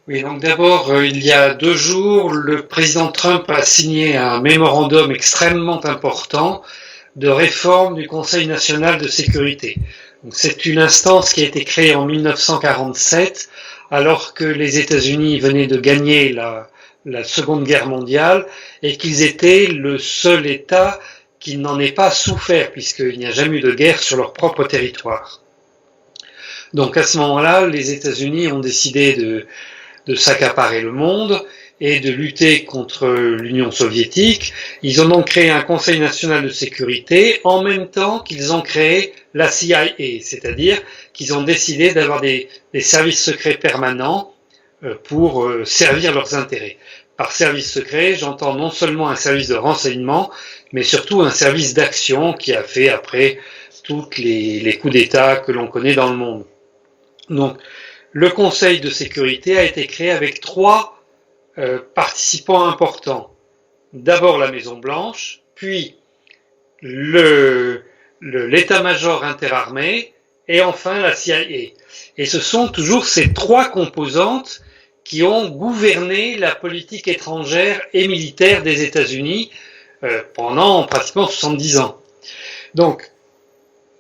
Oui, donc d'abord, il y a 2 jours, le président Trump a signé un mémorandum extrêmement important de réforme du Conseil national de sécurité. C'est une instance qui a été créée en 1947, alors que les États-Unis venaient de gagner la Seconde Guerre mondiale et qu'ils étaient le seul État qui n'en ait pas souffert, puisqu'il n'y a jamais eu de guerre sur leur propre territoire. Donc à ce moment-là, les États-Unis ont décidé de s'accaparer le monde et de lutter contre l'Union soviétique. Ils ont donc créé un Conseil national de sécurité en même temps qu'ils ont créé la CIA, c'est-à-dire qu'ils ont décidé d'avoir des services secrets permanents pour servir leurs intérêts. Par service secret, j'entends non seulement un service de renseignement, mais surtout un service d'action qui a fait après tous les coups d'État que l'on connaît dans le monde. Donc, le Conseil de sécurité a été créé avec 3 participants importants. D'abord la Maison-Blanche, puis l'état-major interarmé et enfin la CIA. Et ce sont toujours ces 3 composantes qui ont gouverné la politique étrangère et militaire des États-Unis pendant pratiquement 70 ans. Donc,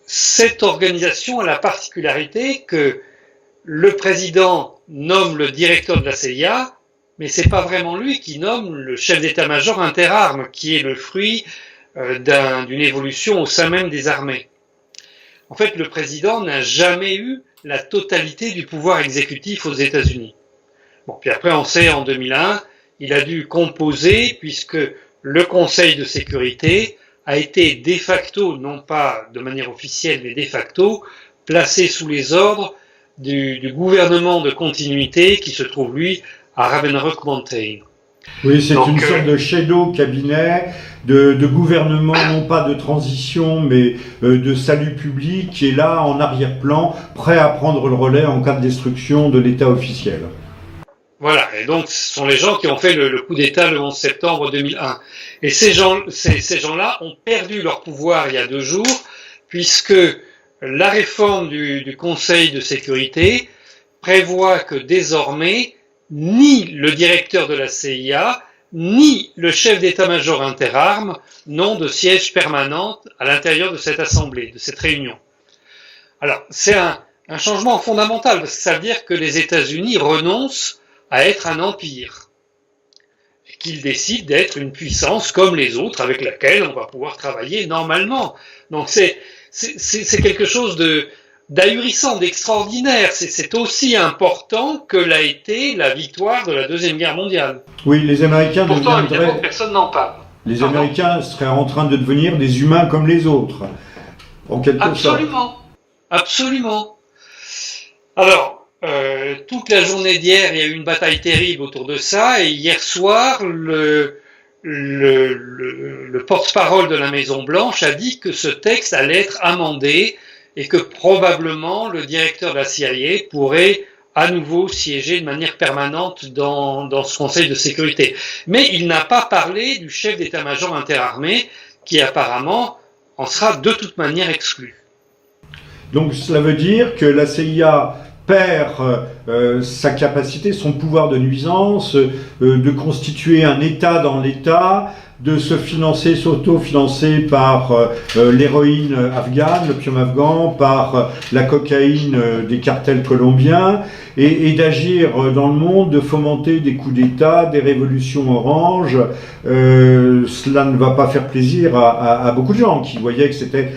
cette organisation a la particularité que le président nomme le directeur de la CIA, mais c'est pas vraiment lui qui nomme le chef d'état-major interarmes, qui est le fruit d'une évolution au sein même des armées. En fait, le président n'a jamais eu la totalité du pouvoir exécutif aux États-Unis. Bon, puis après, on sait, en 2001, il a dû composer, puisque le Conseil de sécurité a été de facto, non pas de manière officielle, mais de facto, placé sous les ordres du gouvernement de continuité qui se trouve, lui, à Ravensbrück Mountain. Oui, c'est une sorte de shadow cabinet de gouvernement, non pas de transition, mais de salut public, qui est là en arrière-plan, prêt à prendre le relais en cas de destruction de l'État officiel. Voilà, et donc ce sont les gens qui ont fait le coup d'État le 11 septembre 2001. Et ces gens-là ont perdu leur pouvoir il y a 2 jours, puisque la réforme du Conseil de sécurité prévoit que désormais, ni le directeur de la CIA, ni le chef d'état-major interarmes n'ont de siège permanent à l'intérieur de cette assemblée, de cette réunion. Alors, c'est un changement fondamental, parce que ça veut dire que les États-Unis renoncent à être un empire, et qu'ils décident d'être une puissance comme les autres avec laquelle on va pouvoir travailler normalement. Donc c'est quelque chose d'ahurissant, d'extraordinaire. C'est aussi important que l'a été la victoire de la Deuxième Guerre mondiale. Oui, les Américains Pourtant, deviendraient... évidemment, personne n'en parle. Les Américains seraient en train de devenir des humains comme les autres, en quelque sorte. Absolument, absolument. Alors, toute la journée d'hier, il y a eu une bataille terrible autour de ça, et hier soir, le porte-parole de la Maison-Blanche a dit que ce texte allait être amendé et que probablement le directeur de la CIA pourrait à nouveau siéger de manière permanente dans ce Conseil de sécurité. Mais il n'a pas parlé du chef d'état-major interarmé qui apparemment en sera de toute manière exclu. Donc cela veut dire que la CIA perd sa capacité, son pouvoir de nuisance, de constituer un État dans l'État, de se financer, s'auto-financer par l'héroïne afghane, l'opium afghan, par la cocaïne des cartels colombiens, et d'agir dans le monde, de fomenter des coups d'État, des révolutions oranges. Cela ne va pas faire plaisir à beaucoup de gens qui voyaient que c'était,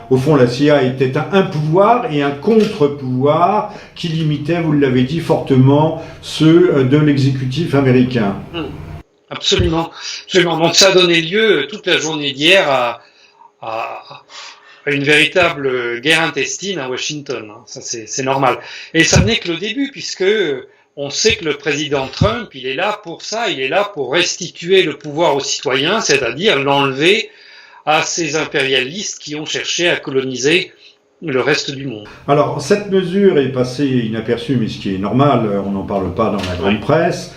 au fond, la CIA était un pouvoir et un contre-pouvoir qui limitait, vous l'avez dit, fortement ceux de l'exécutif américain. Absolument, absolument. Donc ça a donné lieu toute la journée d'hier à une véritable guerre intestine à Washington. Ça c'est normal. Et ça n'est que le début, puisque on sait que le président Trump, il est là pour ça, il est là pour restituer le pouvoir aux citoyens, c'est-à-dire l'enlever à ces impérialistes qui ont cherché à coloniser le reste du monde. Alors cette mesure est passée inaperçue, mais ce qui est normal, on n'en parle pas dans la grande presse.